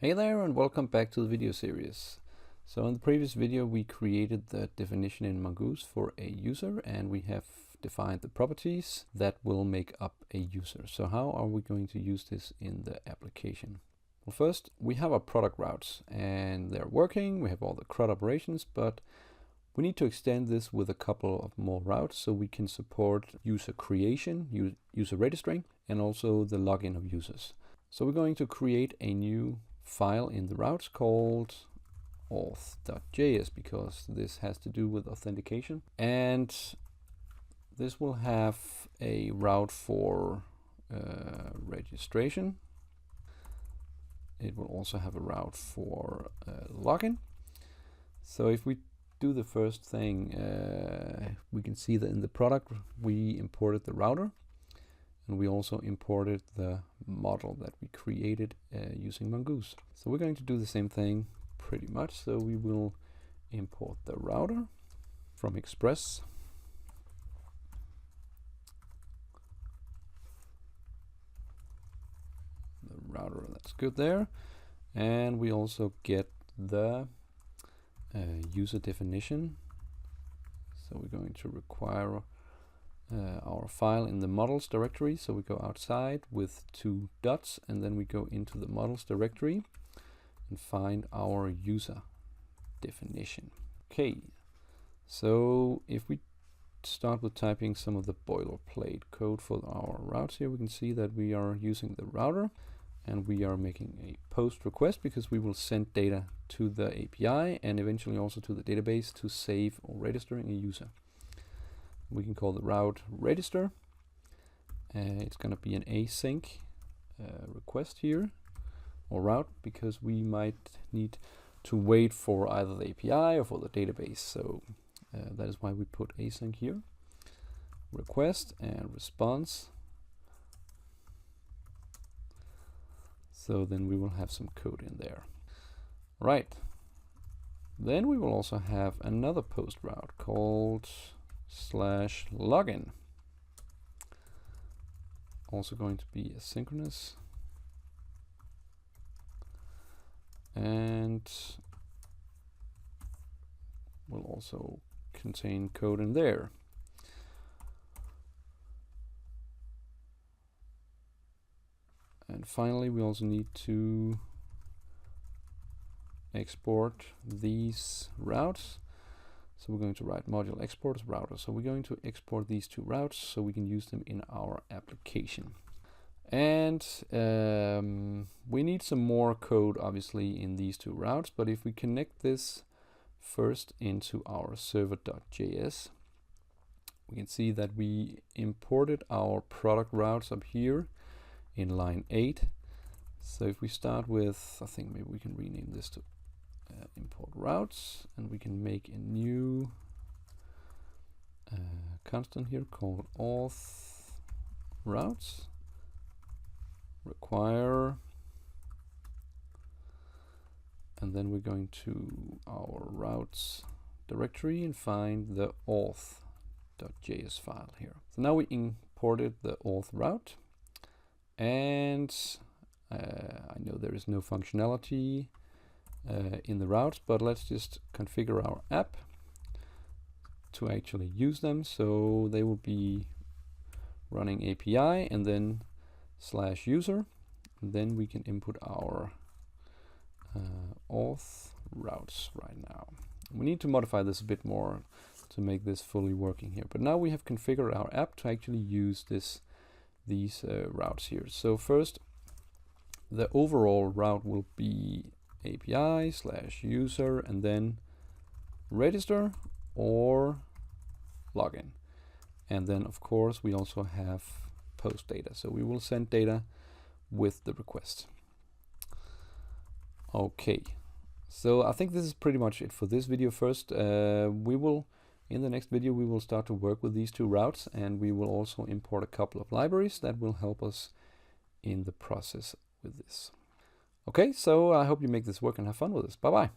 Hey there and welcome back to the video series. So in the previous video we created the definition in Mongoose for a user and we have defined the properties that will make up a user. So how are we going to use this in the application? Well, first we have our product routes and they're working. We have all the CRUD operations, but we need to extend this with a couple of more routes so we can support user creation, user registering, and also the login of users. So we're going to create a new file in the routes called auth.js because this has to do with authentication, and this will have a route for registration. It will also have a route for login. So if we do the first thing, we can see that in the product we imported the router and we also imported the model that we created using Mongoose. So we're going to do the same thing pretty much. So we will import the router from Express. The router, that's good there. And we also get the user definition. So we're going to require our file in the models directory. So we go outside with 2 dots and then we go into the models directory and find our user definition. Okay, so if we start with typing some of the boilerplate code for our routes here, we can see that we are using the router and we are making a post request because we will send data to the API and eventually also to the database to save or registering a user. We can call the route register. It's going to be an async request here or route because we might need to wait for either the API or for the database. So that is why we put async here. Request and response. So then we will have some code in there. Right. Then we will also have another post route called /login, also going to be asynchronous and will also contain code in there. And finally we also need to export these routes. So we're going to write module export as router. So we're going to export these 2 routes so we can use them in our application. And we need some more code obviously in these 2 routes, but if we connect this first into our server.js, we can see that we imported our product routes up here in line 8. So if we start with, I think maybe we can rename this to import routes, and we can make a new constant here called auth routes require, and then we're going to our routes directory and find the auth.js file here. So now we imported the auth route, and I know there is no functionality in the routes, but let's just configure our app to actually use them. So they will be running API and then /user, and then we can input our auth routes right now. We need to modify this a bit more to make this fully working here, but now we have configured our app to actually use these routes here. So first, the overall route will be API /user and then register or login. And then of course we also have post data. So we will send data with the request. Okay, so I think this is pretty much it for this video. First, we will, in the next video, we will start to work with these 2 routes, and we will also import a couple of libraries that will help us in the process with this. Okay, so I hope you make this work and have fun with this. Bye bye.